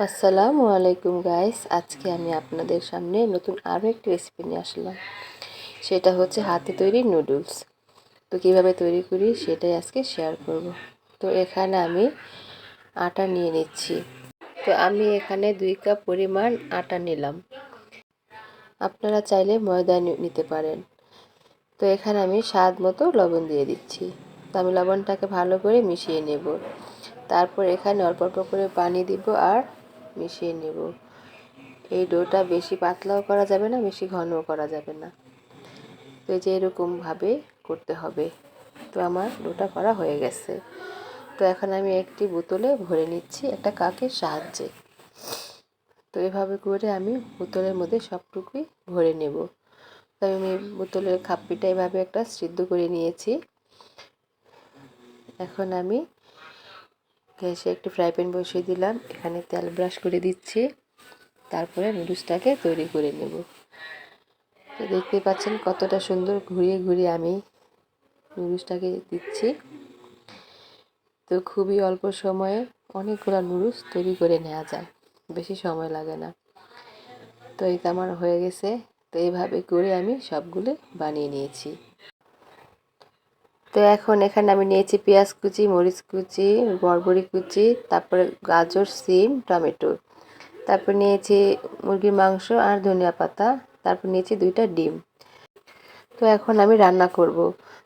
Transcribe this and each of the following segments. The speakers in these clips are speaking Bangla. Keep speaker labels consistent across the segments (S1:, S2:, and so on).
S1: আসসালামু আলাইকুম গাইস, আজকে আমি আপনাদের সামনে নতুন আরও একটি রেসিপি নিয়ে আসলাম। সেটা হচ্ছে হাতে তৈরি নুডলস। তো কীভাবে তৈরি করি সেটাই আজকে শেয়ার করব। তো এখানে আমি আটা নিয়ে নিচ্ছি। তো আমি এখানে 2 কাপ পরিমাণ আটা নিলাম। আপনারা চাইলে ময়দা নিতে পারেন। তো এখানে আমি স্বাদ মতো লবণ দিয়ে দিচ্ছি। তো আমি লবণটাকে ভালো করে মিশিয়ে নেব। তারপর এখানে অল্প অল্প করে পানি দিব আর মিশিয়ে নেব। এই ডোটা বেশি পাতলাও করা যাবে না, বেশি ঘনও করা যাবে না। তো এই যে এরকমভাবে করতে হবে। তো আমার ডোটা করা হয়ে গেছে। তো এখন আমি একটি বোতলে ভরে নিচ্ছি একটা কাকের সাহায্যে। তো এভাবে করে আমি বোতলের মধ্যে সবটুকুই ভরে নেব। তো আমি বোতলের খাপ্পিটা এভাবে একটা সিদ্ধ করে নিয়েছি। এখন আমি গ্যাসে একটি ফ্রাই প্যান বসিয়ে দিলাম, এখানে তেল ব্রাশ করে দিচ্ছি। তারপরে নুডলসটাকে তৈরি করে নেব। তো দেখতে পাচ্ছেন কতটা সুন্দর ঘুরিয়ে ঘুরিয়ে আমি নুডলসটাকে দিচ্ছি। তো খুবই অল্প সময়ে অনেকগুলো নুডলস তৈরি করে নেওয়া যায়, বেশি সময় লাগে না। তো এই তো আমার হয়ে গেছে। তো এইভাবে করে আমি সবগুলো বানিয়ে নিয়েছি। তো এখন এখানে আমি নিয়েছি পেঁয়াজ কুচি, মরিচ কুচি, বরবরি কুচি, তারপরে গাজর, সিম, টমেটো, তারপর নিয়েছি মুরগির মাংস আর ধনিয়া পাতা, তারপর নিয়েছি 2টা ডিম। তো এখন আমি রান্না করব।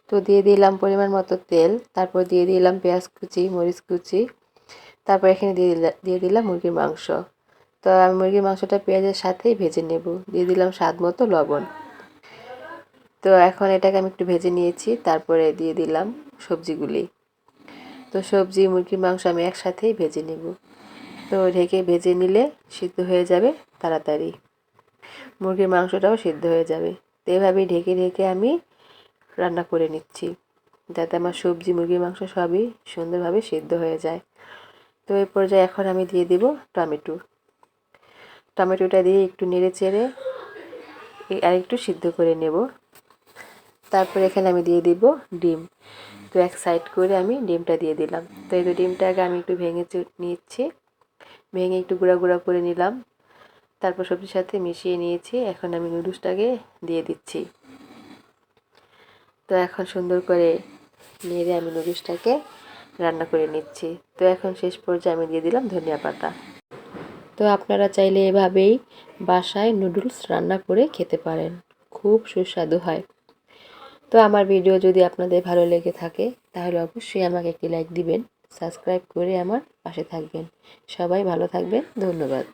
S1: তো দিয়ে দিলাম পরিমাণ মতো তেল, তারপর দিয়ে দিলাম পেঁয়াজ কুচি, মরিচ কুচি, তারপর এখানে দিয়ে দিলাম মুরগির মাংস। তো আমি মুরগির মাংসটা পেঁয়াজের সাথেই ভেজে নেব। দিয়ে দিলাম স্বাদ মতো লবণ। তো এখন এটাকে আমি একটু ভেজে নিয়েছি, তারপরে দিয়ে দিলাম সবজিগুলি। তো সবজি মুরগির মাংস আমি একসাথেই ভেজে নেব। তো ঢেকে ভেজে নিলে সিদ্ধ হয়ে যাবে তাড়াতাড়ি, মুরগির মাংসটাও সিদ্ধ হয়ে যাবে। তো এভাবেই ঢেকে ঢেকে আমি রান্না করে নিচ্ছি, যাতে আমার সবজি মুরগির মাংস সবই সুন্দরভাবে সিদ্ধ হয়ে যায়। তো এই পর্যায়ে এখন আমি দিয়ে দিব টমেটোটা দিয়ে একটু নেড়ে চেড়ে আর একটু সিদ্ধ করে নেব। তারপর এখানে আমি দিয়ে দিব ডিম। তো এক সাইড করে আমি ডিমটা দিয়ে দিলাম। তো এই ডিমটাকে আমি একটু ভেঙে নিচ্ছি, ভেঙে একটু গুঁড়া গুঁড়া করে নিলাম। তারপর সবজির সাথে মিশিয়ে নিয়েছি। এখন আমি নুডলসটাকে দিয়ে দিচ্ছি। তো এখন সুন্দর করে নেড়ে আমি নুডলসটাকে রান্না করে নিচ্ছি। তো এখন শেষ পর্যায়ে আমি দিয়ে দিলাম ধনিয়া পাতা। তো আপনারা চাইলে এভাবেই বাসায় নুডলস রান্না করে খেতে পারেন, খুব সুস্বাদু হয়। তো আমার ভিডিও যদি আপনাদের ভালো লেগে থাকে তাহলে অবশ্যই আমাকে একটি লাইক দিবেন, সাবস্ক্রাইব করে আমার পাশে থাকবেন। সবাই ভালো থাকবেন, ধন্যবাদ।